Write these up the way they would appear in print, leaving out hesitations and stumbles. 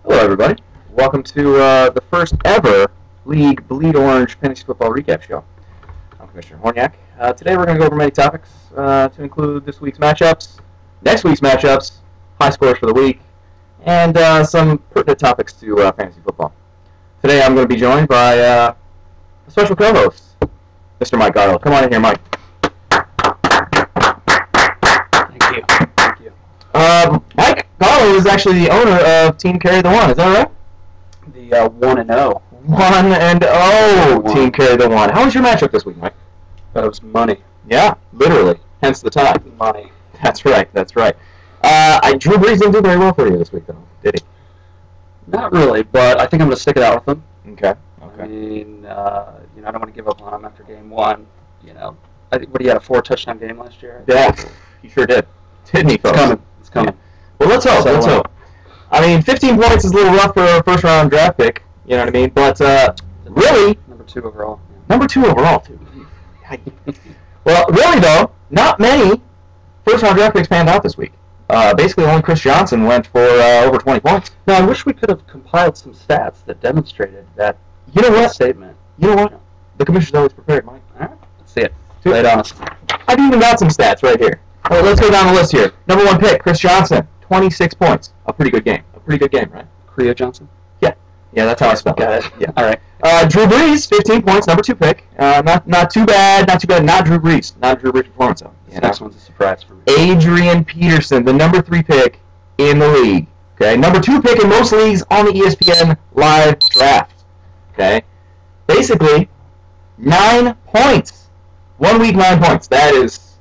Hello, everybody. Welcome to the first ever League Bleed Orange Fantasy Football Recap Show. I'm Commissioner Horniak. Today we're going to go over many topics to include this week's matchups, next week's matchups, high scores for the week, and some pertinent topics to fantasy football. Today I'm going to be joined by a special co-host, Mr. Mike Garland. Come on in here, Mike. Thank you. Mike Garland is actually the owner of Team Carry the One. Is that right? The 1-0. 1-0 Team Carry the One. How was your matchup this week, Mike? That was money. Yeah, literally. Hence the tie. Money. That's right. Drew Brees didn't do very well for you this week, though, did he? Not really, but I think I'm going to stick it out with him. Okay. I mean, I don't want to give up on him after game one. I think he had a 4-touchdown game last year. Yeah, he sure did. Didn't he, folks? It's coming. Well, let's hope. I mean, 15 points is a little rough for a first-round draft pick. You know what I mean? But really, number 2 overall. Number 2 overall, too. Well, really though, not many first-round draft picks panned out this week. Basically, only Chris Johnson went for over 20 points. Now, I wish we could have compiled some stats that demonstrated that. You know what? Statement. You know what? The commissioner's always prepared, Mike. All right, let's see it. Lay it on us. I've even got some stats right here. Well, let's go down the list here. Number 1 pick, Chris Johnson, 26 points. A pretty good game. Right? Creo Johnson? Yeah, that's how I spell it. Got it. Yeah. All right. Drew Brees, 15 points, number 2 pick. Not too bad. Not Drew Brees. Not Drew Brees performance, though. This next one's a surprise for me. Adrian Peterson, the number 3 pick in the league. Okay, number 2 pick in most leagues on the ESPN live draft. Okay, basically 9 points. 1 week, 9 points. That is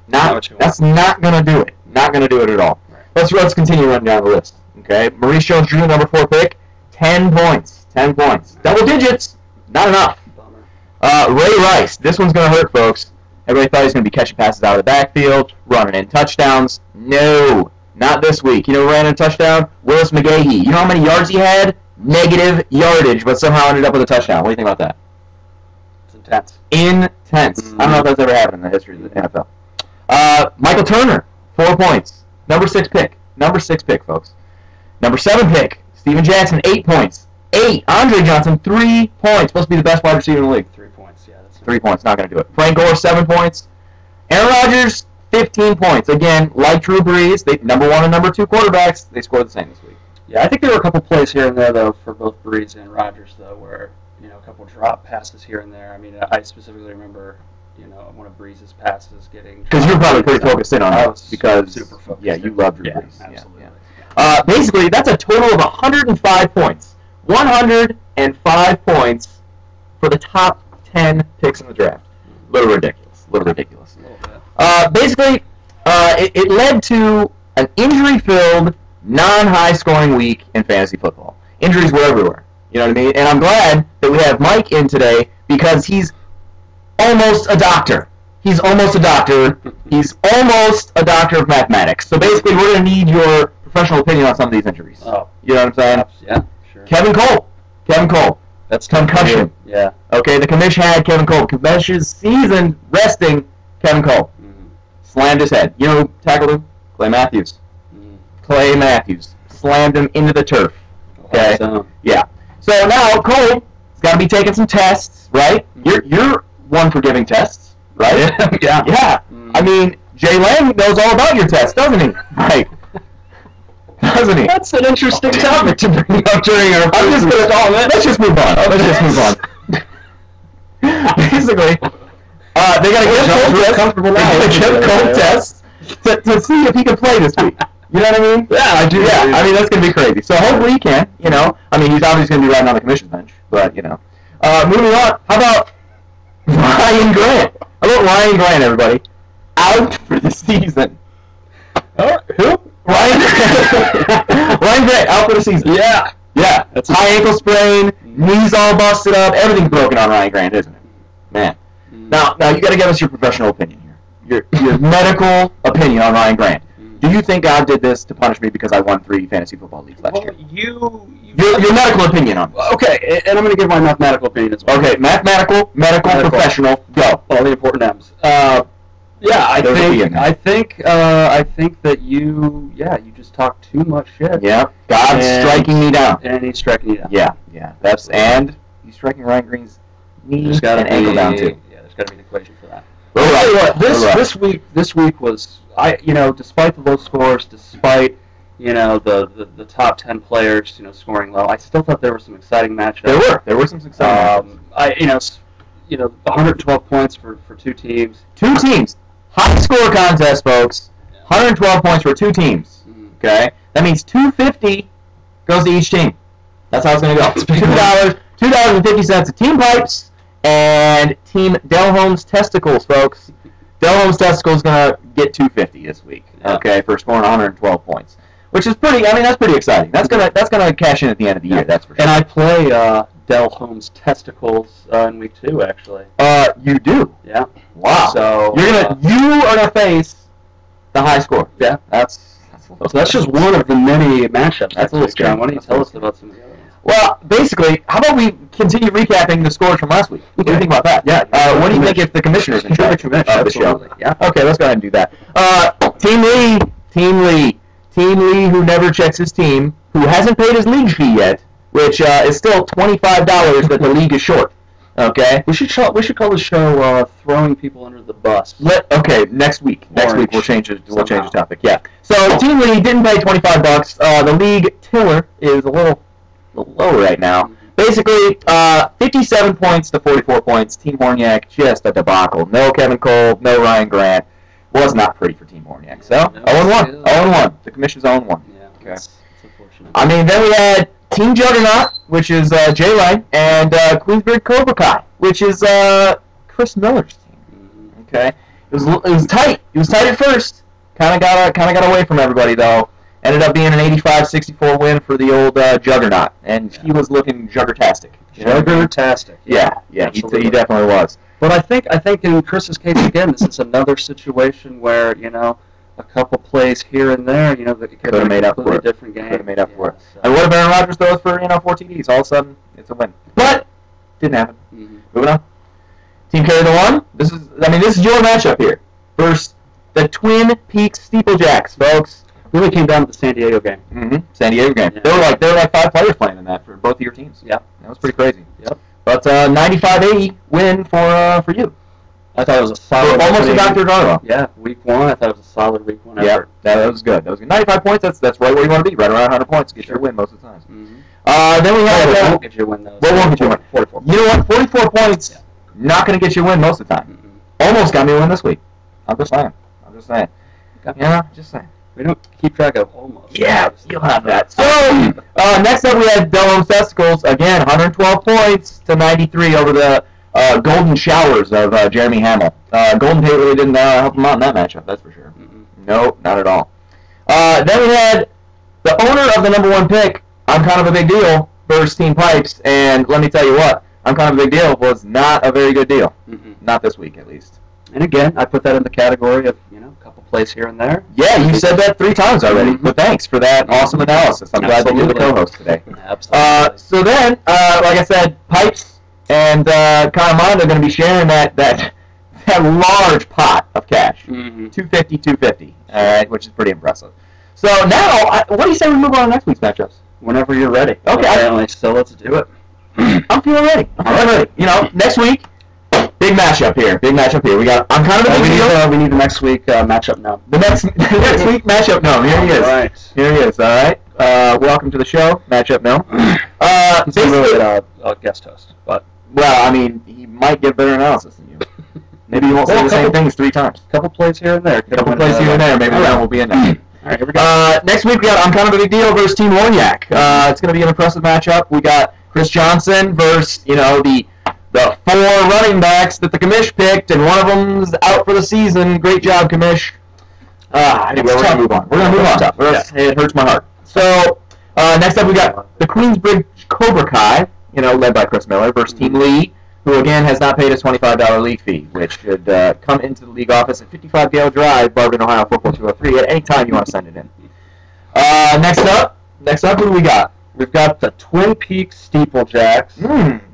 not. That's not gonna do it. Not gonna do it at all. Right. Let's continue running down the list. Okay, Maurice Jones-Drew, number 4 pick, 10 points. 10 points. Double digits. Not enough. Bummer. Ray Rice. This one's gonna hurt, folks. Everybody thought he was going to be catching passes out of the backfield, running in touchdowns. No, not this week. You know who ran in a touchdown? Willis McGahee. You know how many yards he had? Negative yardage, but somehow ended up with a touchdown. What do you think about that? It's intense. Intense. I don't know if that's ever happened in the history of the NFL. Michael Turner, 4 points. Number 6 pick. Number 6 pick, folks. Number 7 pick, Steven Jackson, 8 points. 8. Andre Johnson, 3 points. Supposed to be the best wide receiver in the league. 3 points, yeah. That's 3 points, not going to do it. Frank Gore, 7 points. Aaron Rodgers, 15 points. Again, like Drew Brees, number 1 and number 2 quarterbacks, they scored the same this week. Yeah, I think there were a couple plays here and there, though, for both Brees and Rodgers, though, where, a couple drop passes here and there. I mean, I specifically remember, one of Brees' passes getting... Because you're probably pretty focused in on that. Because, super focused. Yeah, you love Drew Brees. Absolutely. Yeah. Basically, that's a total of 105 points. 105 points for the top 10 picks in the draft. A little ridiculous. A little bit. Basically, it led to an injury-filled, non-high-scoring week in fantasy football. Injuries were everywhere. You know what I mean? And I'm glad that we have Mike in today because he's almost a doctor. He's almost a doctor. He's almost a doctor of mathematics. So basically, we're going to need your professional opinion on some of these injuries. Oh. You know what I'm saying? Yeah, sure. Kevin Cole. That's concussion. Yeah. Okay, the commission had Kevin Cole. Commission's season resting Kevin Cole. Mm-hmm. Slammed his head. You know who tackled him? Clay Matthews. Mm-hmm. Clay Matthews. Slammed him into the turf. Okay? Yeah. So now Cole's got to be taking some tests, right? Mm-hmm. You're one for giving tests, right? Yeah. Yeah. Mm-hmm. I mean, Jay Lang knows all about your tests, doesn't he? Right. Doesn't he? That's an interesting topic to bring up during our... Let's just move on. Basically, they got to give Cole tests to see if he can play this week. You know what I mean? Yeah, I do. Yeah, I mean, that's going to be crazy. So hopefully he can, I mean, he's obviously going to be riding on the commission bench, but, moving on, how about Ryan Grant? Everybody? Out for the season. Oh, who? Ryan Grant, out for the season. Yeah. Yeah. That's high ankle sprain, knees all busted up, everything's broken on Ryan Grant, isn't it? Man. Now you got to give us your professional opinion here. Your medical opinion on Ryan Grant. Do you think God did this to punish me because I won 3 fantasy football leagues last year? Your medical opinion on it. Okay, and I'm going to give my mathematical opinion as well. Okay, medical, professional, go. All the important M's. Yeah, I There's a fee in think there. I think that you just talked too much shit. Yeah, God's And- striking me down. And he's striking you down. Yeah. And he's striking Ryan Green's knee There's got and to ankle be down too. Yeah, there's got to be an equation for that. We're I'll tell you right. what, We're right. this week was despite the low scores, despite the top 10 players scoring low, I still thought there were some exciting matchups. There were some exciting matchups. 112 points for two teams. Two teams. High score contest, folks. 112 points for two teams. Mhm. Okay? That means $2.50 goes to each team. That's how it's going to go. $2.50 to Team Pipes and Team Delhome's Testicles, folks. Delhome's Testicles is going to get $2.50 this week, okay, for scoring 112 points. Which is pretty, that's pretty exciting. That's gonna cash in at the end of the year, that's for sure. And I play Delhome's Testicles in week 2, actually. You do? Yeah. Wow. So you are gonna face the high score. Yeah. So that's just one of the many matchups. That's a little scary. John, why don't you tell us about some of the other ones? Well, basically, how about we continue recapping the scores from last week? What do you think about that? Yeah. What do you think if the commissioner's in charge of the show? Absolutely. Yeah. Okay, let's go ahead and do that. Team Lee, who never checks his team, who hasn't paid his league fee yet, which is still $25 that the league is short. Okay. We should call the show "Throwing People Under the Bus." Next week. Next week we'll change it. We'll change the topic. Yeah. So Team Lee didn't pay $25. The league tiller is a little low right now. Basically, 57 points to 44 points. Team Horniak, just a debacle. No Kevin Cole, no Ryan Grant. Was not pretty for Team Horniak. So, 0-1. 0-1. The commission's 0-1. Yeah, okay. that's unfortunate. Then we had Team Juggernaut, which is J-Line, and Queensbridge Cobra Kai, which is Chris Miller's team. Mm-hmm. Okay. It was tight. It was tight at first. Kind of got away from everybody, though. Ended up being an 85-64 win for the old Juggernaut, and he was looking juggertastic. Juggertastic. Yeah, he definitely was. But I think in Chris's case again, this is another situation where a couple plays here and there, that it could have made up for it. Different game. Could have made up for it. And what if Aaron Rodgers throws for 4 TDs? All of a sudden, it's a win. But didn't happen. Mm-hmm. Moving on. Team Carry the One. This is your matchup here. First, the Twin Peaks Steeplejacks, folks. Really came down to the San Diego game. Mm-hmm. San Diego game. Yeah. There were like 5 players playing in that for both of your teams. Yeah, that was pretty crazy. Yep. But 95-80 win for you. I thought it was a solid. Almost a Dr. Darlow. Yeah, week 1. I thought it was a solid week 1 Yeah, effort. that was good. 95 points. That's right where you want to be. Right around 100 points. Get your win most of the time. Mm-hmm. Then we had. What won't get you a win though? What won't get you a win? 44. You know what? 44 points. Yeah. Not going to get you a win most of the time. Mm-hmm. Almost got me a win this week. I'm just saying. Okay. Yeah, just saying. We don't keep track of almost. Yeah, you'll have that. So, next up we had Delhome's Testicles. Again, 112 points to 93 over the Golden Showers of Jeremy Hamill. Golden Tate really didn't help him out in that matchup, that's for sure. Mm-hmm. No, not at all. Then we had the owner of the number 1 pick, I'm Kind of a Big Deal, versus Team Pipes. And let me tell you what, I'm Kind of a Big Deal was not a very good deal. Mm-hmm. Not this week, at least. And again, I put that in the category of, a couple plays here and there. Yeah, you said that 3 times already, but thanks for that awesome analysis. I'm glad that you're the co-host today. Absolutely. So then, like I said, Pipes and Conamond are going to be sharing that large pot of cash, Mm-hmm. $250, all right, which is pretty impressive. So now, what do you say we move on to next week's matchups? Whenever you're ready. Okay. Apparently, so let's do it. I'm feeling ready. I'm ready. Next week, big matchup here. We got I'm Kind of a Big Deal. We need the next week matchup now. The next week matchup gnome. Here he is. All right. Here he is. All right. Welcome to the show, matchup gnome. He's really a guest host, but well, he might get better analysis than you. Maybe he won't say the same things 3 times. couple plays here and there. Couple plays here and there. Maybe that will be in there. All right, here we go. Next week we got I'm Kind of a Big Deal versus Team Horniak. It's going to be an impressive matchup. We got Chris Johnson versus the 4 running backs that the commish picked, and one of them's out for the season. Great job, commish. Anyway, we're going to move on. It hurts my heart. So, next up we got the Queensbridge Cobra Kai, led by Chris Miller, versus Team Lee, who again has not paid his $25 league fee, which should come into the league office at 55 Gale Drive, Barberton, Ohio 44203 at any time you want to send it in. Next up, who do we got? We've got the Twin Peaks Steeplejacks.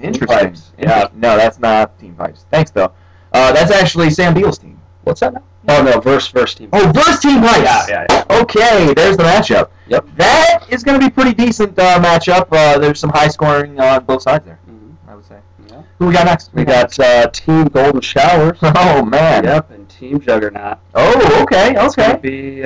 Interesting. Pipes. Yeah. No, that's not Team Pipes. Thanks, though. That's actually Sam Beal's team. What's that now? Oh, no, versus Team. Oh, versus Team Heights. Yeah. Okay, there's the matchup. Yep. That is going to be pretty decent matchup. There's some high scoring on both sides there, I would say. Yeah. Who we got next? We got Team Golden Showers. Oh, man. Yep, and Team Juggernaut. Oh, okay. It's going to be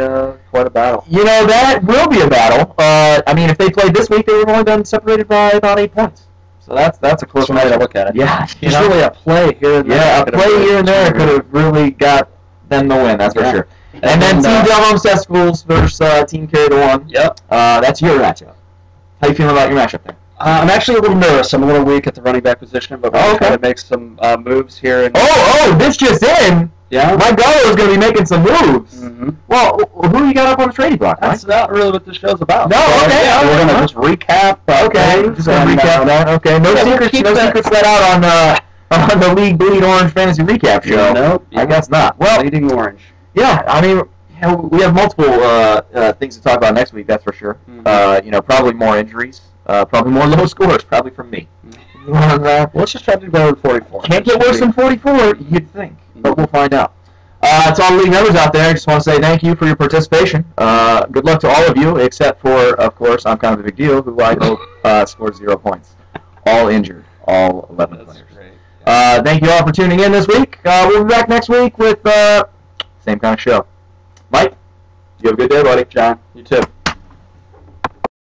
quite a battle. You know, that will be a battle. I mean, if they played this week, they would have only been separated by about 8 points. So that's a close way to look at it. Yeah. It's really a play here and there. Yeah, a play here and there could have really got them the win, that's for sure. And then Team Del Homestead Schools versus Team Carry the One. Yep. That's your matchup. How you feeling about your matchup there? I'm actually a little nervous. I'm a little weak at the running back position, but we're going to try to make some moves here. And this just in. Yeah. My Gallo is going to be making some moves. Mm-hmm. Well, who you got up on the trading block, That's not really what this show's about. No, okay. We're going to just recap. Just going to recap that. Okay, no secrets let out on the League Bleed Orange Fantasy Recap show. Nope. I guess not. Well, Bleeding Orange. Yeah, I mean, we have multiple things to talk about next week, that's for sure. Mm-hmm. Probably more injuries, probably more low scores, probably from me. Let's just try to do better than 44. Can't get worse than 44, you'd think, but we'll find out. To all the league members out there, I just want to say thank you for your participation. Good luck to all of you, except for, of course, I'm kind of a big deal, who I hope scored 0 points. All injured, all 11 players. Great. Thank you all for tuning in this week. We'll be back next week with same kind of show. Mike, you have a good day, buddy. John, you too.